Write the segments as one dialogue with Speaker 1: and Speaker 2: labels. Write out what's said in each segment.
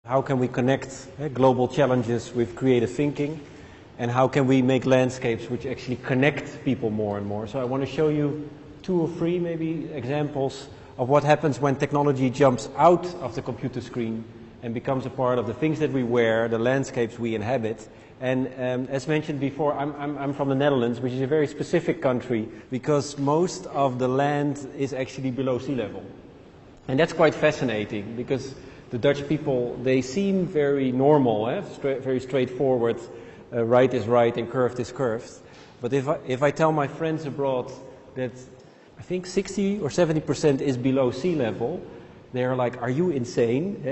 Speaker 1: How can we connect global challenges with creative thinking? And how can we make landscapes which actually connect people more and more? So I want to show you 2 or 3 maybe examples of what happens when technology jumps out of the computer screen and becomes a part of the things that we wear, the landscapes we inhabit. And as mentioned before, I'm from the Netherlands, which is a very specific country because most of the land is actually below sea level. And that's quite fascinating because the Dutch people, they seem very normal, very straightforward. Right is right and curved is curved. But if I tell my friends abroad that I think 60 or 70% is below sea level, they're like, are you insane?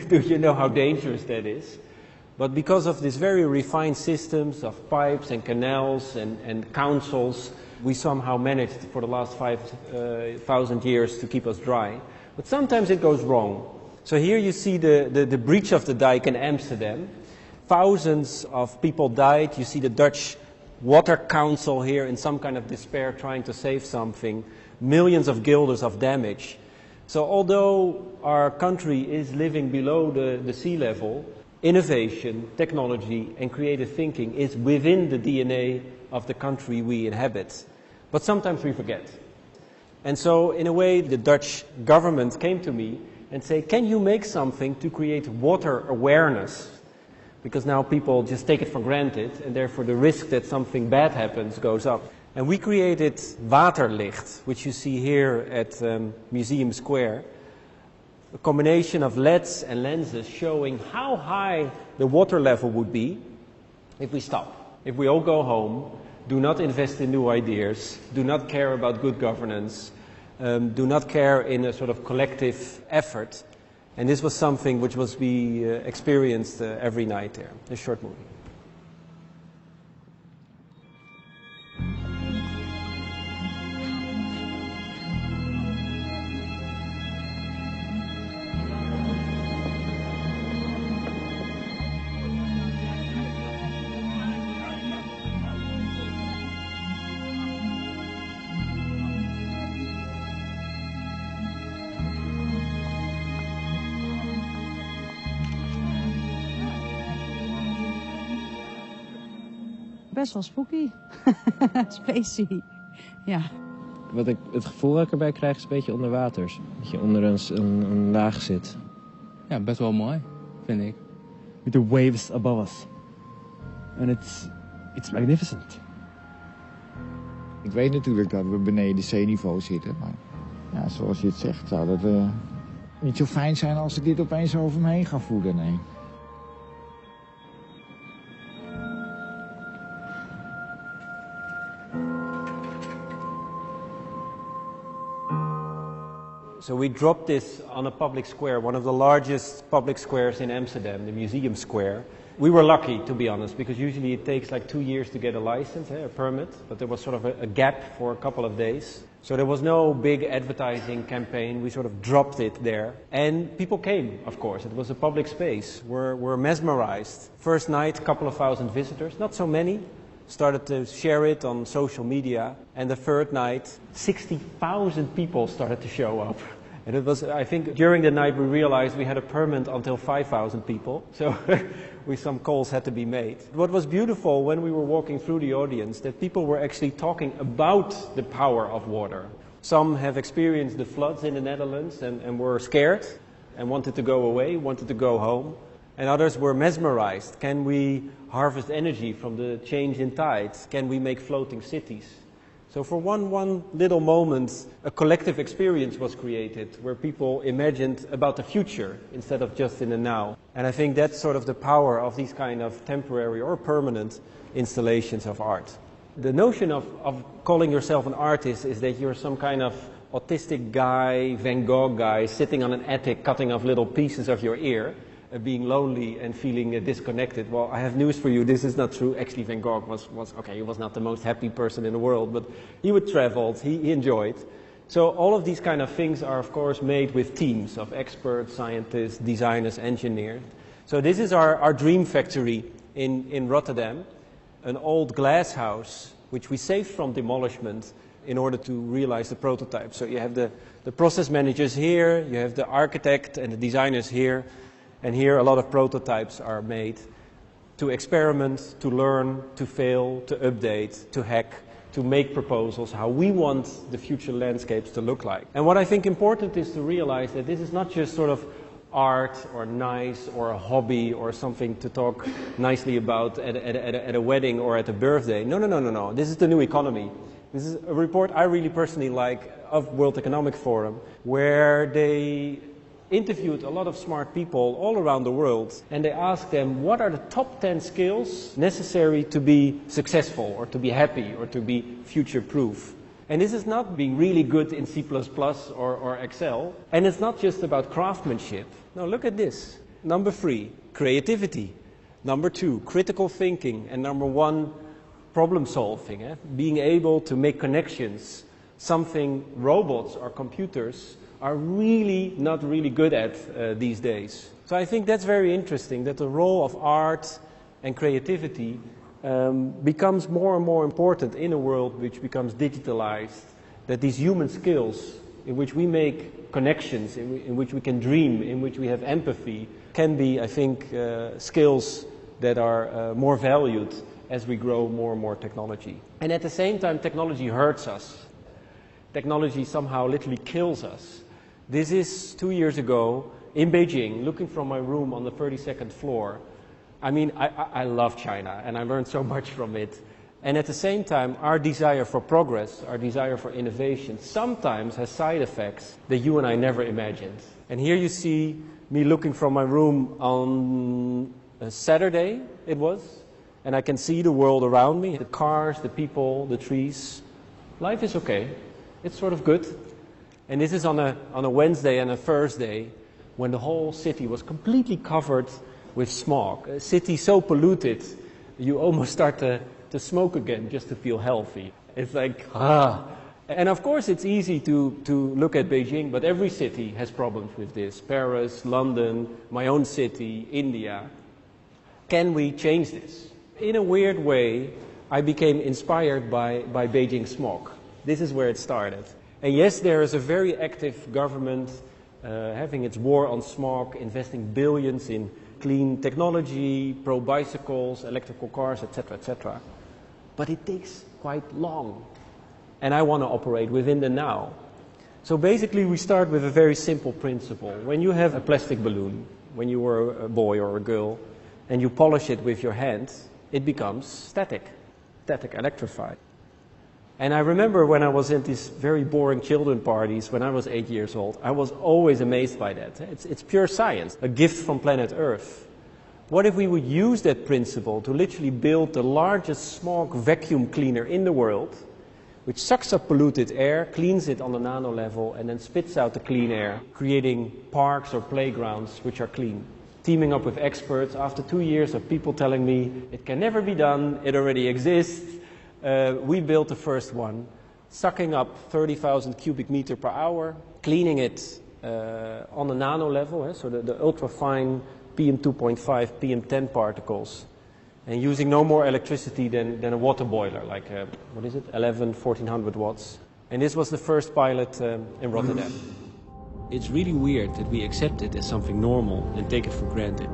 Speaker 1: Do you know how dangerous that is? But because of these very refined systems of pipes and canals and councils, we somehow managed for the last 5,000 years to keep us dry. But sometimes it goes wrong. So here you see the breach of the dike in Amsterdam. Thousands of people died. You see the Dutch Water Council here in some kind of despair trying to save something. Millions of guilders of damage. So although our country is living below the sea level, innovation, technology and creative thinking is within the DNA of the country we inhabit. But sometimes we forget. And so in a way the Dutch government came to me and said, can you make something to create water awareness? Because now people just take it for granted and therefore the risk that something bad happens goes up. And we created waterlicht, which you see here at Museum Square. A combination of LEDs and lenses showing how high the water level would be if we stop. If we all go home, do not invest in new ideas, do not care about good governance, do not care in a sort of collective effort. And this was something which was experienced every night there, a short movie.
Speaker 2: Best wel spooky. Spacey. Ja.
Speaker 3: Wat ik het gevoel dat ik erbij krijg is een beetje onder waters. Dat je onder een laag zit.
Speaker 4: Ja, best wel mooi, vind ik.
Speaker 5: With the waves above us. And it's magnificent.
Speaker 6: Ik weet natuurlijk dat we beneden zeeniveau zitten, maar ja, zoals je het zegt, zou dat niet zo fijn zijn als ik dit opeens over me heen ga voelen, nee.
Speaker 1: So we dropped this on a public square, one of the largest public squares in Amsterdam, the Museum Square. We were lucky, to be honest, because usually it takes like 2 years to get a license, a permit, but there was sort of a gap for a couple of days. So there was no big advertising campaign, we sort of dropped it there. And people came, of course, it was a public space. We're mesmerized. First night, a couple of thousand visitors, not so many. Started to share it on social media, and the third night 60,000 people started to show up. And it was, I think during the night we realized we had a permit until 5,000 people, so some calls had to be made. What was beautiful when we were walking through the audience, that people were actually talking about the power of water. Some have experienced the floods in the Netherlands and were scared and wanted to go away, wanted to go home. And others were mesmerized. Can we harvest energy from the change in tides? Can we make floating cities? So for one little moment, a collective experience was created where people imagined about the future instead of just in the now. And I think that's sort of the power of these kind of temporary or permanent installations of art. The notion of calling yourself an artist is that you're some kind of autistic guy, Van Gogh guy, sitting on an attic cutting off little pieces of your ear. Being lonely and feeling disconnected. Well, I have news for you, this is not true. Actually, Van Gogh he was not the most happy person in the world, but he would travel, he enjoyed. So all of these kind of things are, of course, made with teams of experts, scientists, designers, engineers. So this is our dream factory in Rotterdam, an old glass house, which we saved from demolishment in order to realize the prototype. So you have the process managers here, you have the architect and the designers here, And here a lot of prototypes are made to experiment, to learn, to fail, to update, to hack, to make proposals, how we want the future landscapes to look like. And what I think important is to realize that this is not just sort of art or nice or a hobby or something to talk nicely about at a wedding or at a birthday. No. This is the new economy. This is a report I really personally like of World Economic Forum, where they interviewed a lot of smart people all around the world, and they asked them what are the top 10 skills necessary to be successful or to be happy or to be future-proof. And this is not being really good in C++ or Excel, and it's not just about craftsmanship. No, look at this. Number 3, creativity. Number 2, critical thinking. And number 1, problem solving. Being able to make connections, something robots or computers are really not really good at these days. So I think that's very interesting, that the role of art and creativity becomes more and more important in a world which becomes digitalized, that these human skills in which we make connections, in which we can dream, in which we have empathy, can be, I think, skills that are more valued as we grow more and more technology. And at the same time, technology hurts us. Technology somehow literally kills us. This is 2 years ago in Beijing, looking from my room on the 32nd floor. I mean, I love China and I learned so much from it. And at the same time, our desire for progress, our desire for innovation sometimes has side effects that you and I never imagined. And here you see me looking from my room on a Saturday, it was, and I can see the world around me, the cars, the people, the trees. Life is okay. It's sort of good. And this is on a Wednesday and a Thursday when the whole city was completely covered with smog. A city so polluted, you almost start to smoke again just to feel healthy. It's like, ah. And of course it's easy to look at Beijing, but every city has problems with this. Paris, London, my own city, India. Can we change this? In a weird way, I became inspired by Beijing smog. This is where it started. And yes, there is a very active government having its war on smog, investing billions in clean technology, pro-bicycles, electrical cars, etc., etc. But it takes quite long. And I want to operate within the now. So basically we start with a very simple principle. When you have a plastic balloon, when you were a boy or a girl, and you polish it with your hands, it becomes static electrified. And I remember when I was in these very boring children parties when I was 8 years old, I was always amazed by that. It's pure science, a gift from planet Earth. What if we would use that principle to literally build the largest smog vacuum cleaner in the world, which sucks up polluted air, cleans it on the nano level, and then spits out the clean air, creating parks or playgrounds which are clean. Teaming up with experts after 2 years of people telling me it can never be done, it already exists. We built the first one, sucking up 30,000 cubic meter per hour, cleaning it on the nano level, so the ultra-fine PM2.5, PM10 particles, and using no more electricity than a water boiler, like, 1400 watts. And this was the first pilot in Rotterdam. It's really weird that we accept it as something normal and take it for granted.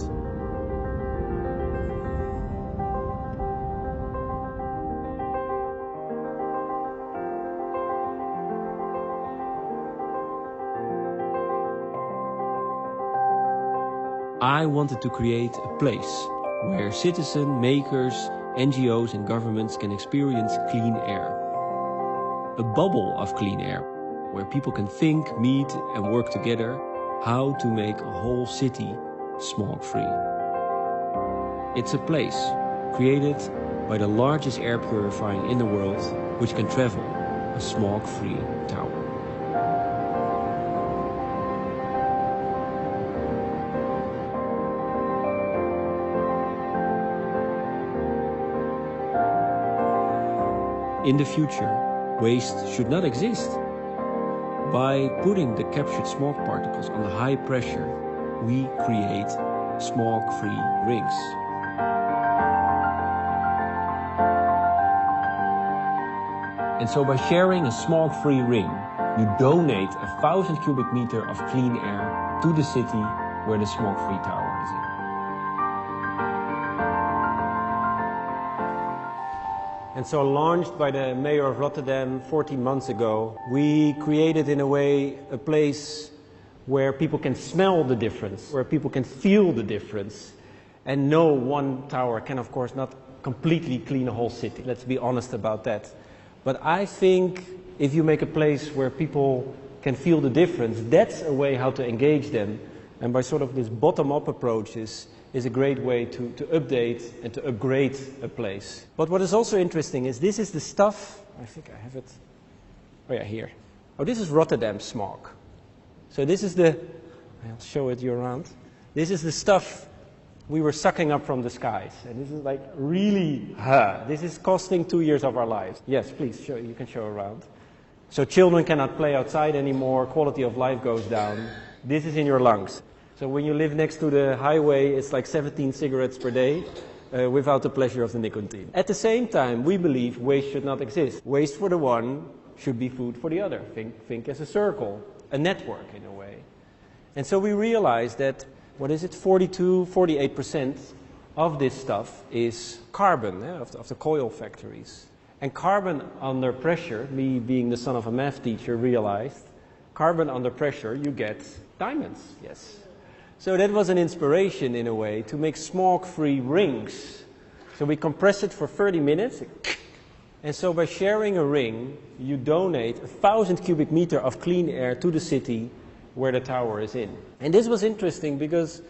Speaker 1: I wanted to create a place where citizens, makers, NGOs and governments can experience clean air. A bubble of clean air, where people can think, meet and work together how to make a whole city smog-free. It's a place created by the largest air purifying in the world, which can travel a smog-free tower. In the future, waste should not exist. By putting the captured smog particles under high pressure, we create smog-free rings. And so by sharing a smog-free ring, you donate 1,000 cubic meter of clean air to the city where the smog-free tower is. And so launched by the mayor of Rotterdam 14 months ago, we created in a way a place where people can smell the difference, where people can feel the difference. And no one tower can of course not completely clean a whole city. Let's be honest about that. But I think if you make a place where people can feel the difference, that's a way how to engage them. And by sort of this bottom-up approach is a great way to update and to upgrade a place. But what is also interesting is this is the stuff, I think I have it, oh yeah, here. Oh, this is Rotterdam smog. So this is the, I'll show it you around. This is the stuff we were sucking up from the skies. And this is like really, this is costing 2 years of our lives. Yes, please, you can show around. So children cannot play outside anymore, quality of life goes down. This is in your lungs. So when you live next to the highway, it's like 17 cigarettes per day without the pleasure of the nicotine. At the same time, we believe waste should not exist. Waste for the one should be food for the other. Think as a circle, a network in a way. And so we realized that, 48% of this stuff is carbon, of the coil factories. And carbon under pressure, me being the son of a math teacher realized, carbon under pressure, you get diamonds, yes. So that was an inspiration in a way to make smoke-free rings. So we compress it for 30 minutes. And so by sharing a ring, you donate 1,000 cubic meter of clean air to the city where the tower is in. And this was interesting because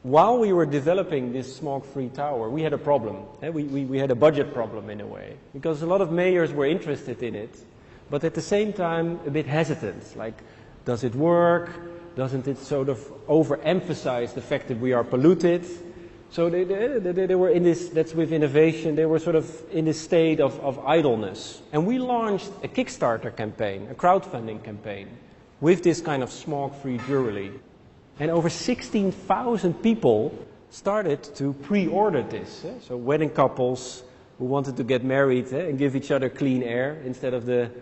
Speaker 1: while we were developing this smoke-free tower, we had a problem. We had a budget problem in a way, because a lot of mayors were interested in it, but at the same time a bit hesitant. Like, does it work? Doesn't it sort of overemphasize the fact that we are polluted? So they were in this, that's with innovation, they were sort of in this state of idleness. And we launched a Kickstarter campaign, a crowdfunding campaign, with this kind of smoke-free jewelry. And over 16,000 people started to pre-order this. So wedding couples who wanted to get married and give each other clean air instead of the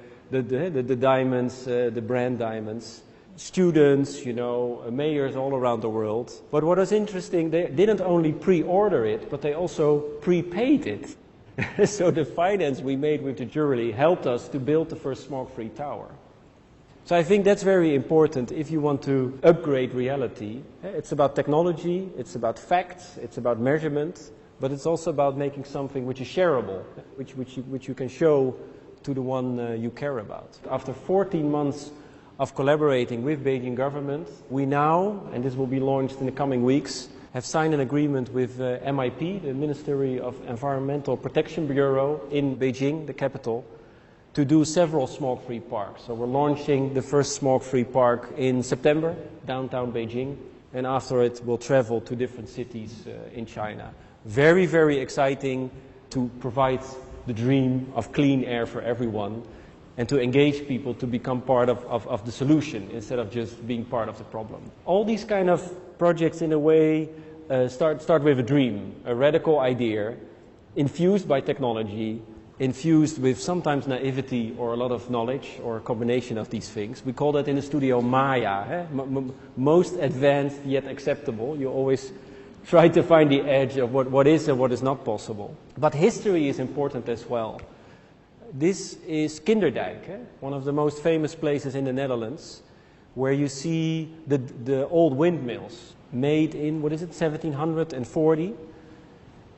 Speaker 1: diamonds, the brand diamonds. Students, you know, mayors all around the world. But what was interesting, they didn't only pre-order it, but they also prepaid it. So the finance we made with the jewelry helped us to build the first smoke-free tower. So I think that's very important if you want to upgrade reality. It's about technology, it's about facts, it's about measurement, but it's also about making something which is shareable, which you can show to the one you care about. After 14 months of collaborating with Beijing government, we now, and this will be launched in the coming weeks, have signed an agreement with MIP, the Ministry of Environmental Protection Bureau in Beijing, the capital, to do several smoke-free parks. So we're launching the first smoke-free park in September, downtown Beijing, and after it we'll travel to different cities in China. Very, very exciting to provide the dream of clean air for everyone and to engage people to become part of the solution instead of just being part of the problem. All these kind of projects in a way start with a dream, a radical idea, infused by technology, infused with sometimes naivety or a lot of knowledge or a combination of these things. We call that in the studio Maya, most advanced yet acceptable. You always try to find the edge of what is and what is not possible. But history is important as well. This is Kinderdijk, one of the most famous places in the Netherlands, where you see the old windmills made in, 1740?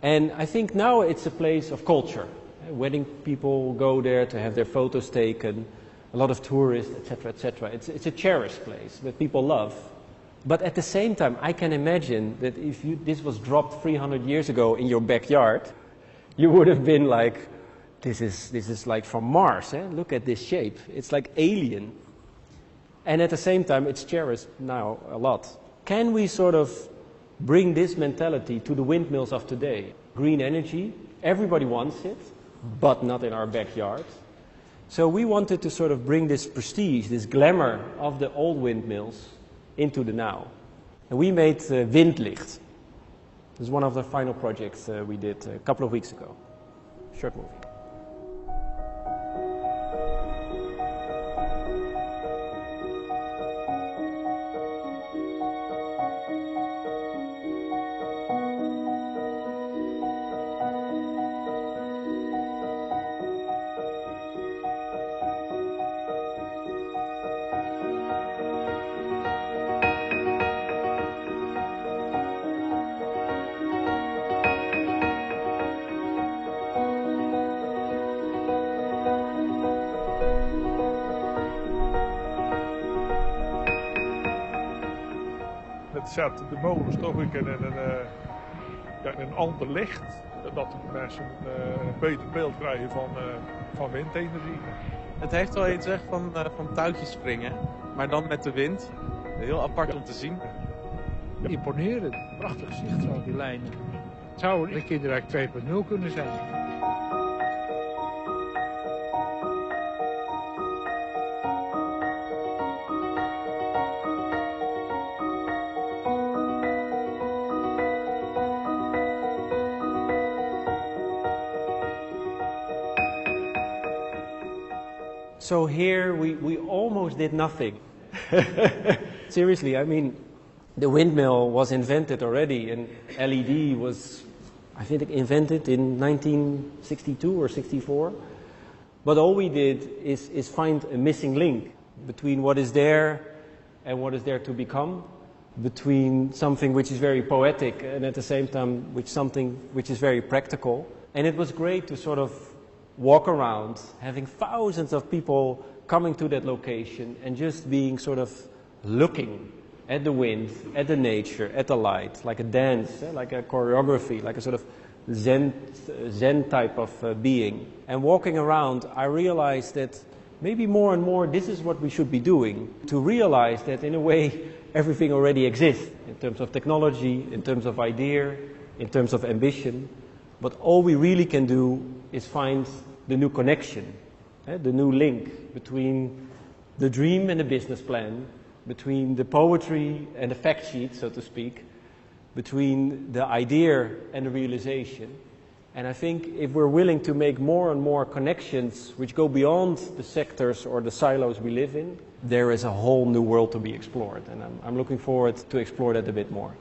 Speaker 1: And I think now it's a place of culture. Wedding people go there to have their photos taken, a lot of tourists, etc., etc. It's a cherished place that people love. But at the same time, I can imagine that if this was dropped 300 years ago in your backyard, you would have been like, this is like from Mars, Look at this shape. It's like alien. And at the same time, it's cherished now a lot. Can we sort of bring this mentality to the windmills of today? Green energy, everybody wants it, but not in our backyard. So we wanted to sort of bring this prestige, this glamour of the old windmills into the now. And we made Windlicht. This is one of the final projects we did a couple of weeks ago. Short movie.
Speaker 7: zet de molens toch ook in een ander licht. Dat de mensen een beter beeld krijgen van windenergie.
Speaker 8: Het heeft wel iets weg van touwtjes springen, maar dan met de wind. Heel apart om te zien.
Speaker 9: Imponerend, prachtig zicht zo, die lijnen. Het zou een kinderrijk 2.0 kunnen zijn.
Speaker 1: So here we almost did nothing. Seriously, I mean, the windmill was invented already and LED was, I think, invented in 1962 or 64. But all we did is find a missing link between what is there and what is there to become, between something which is very poetic and at the same time something which is very practical. And it was great to sort of walk around, having thousands of people coming to that location and just being sort of looking at the wind, at the nature, at the light, like a dance, like a choreography, like a sort of Zen type of being. And walking around, I realized that maybe more and more this is what we should be doing, to realize that in a way everything already exists in terms of technology, in terms of idea, in terms of ambition. But all we really can do is find the new connection, the new link between the dream and the business plan, between the poetry and the fact sheet, so to speak, between the idea and the realization. And I think if we're willing to make more and more connections which go beyond the sectors or the silos we live in, there is a whole new world to be explored. And I'm looking forward to explore that a bit more.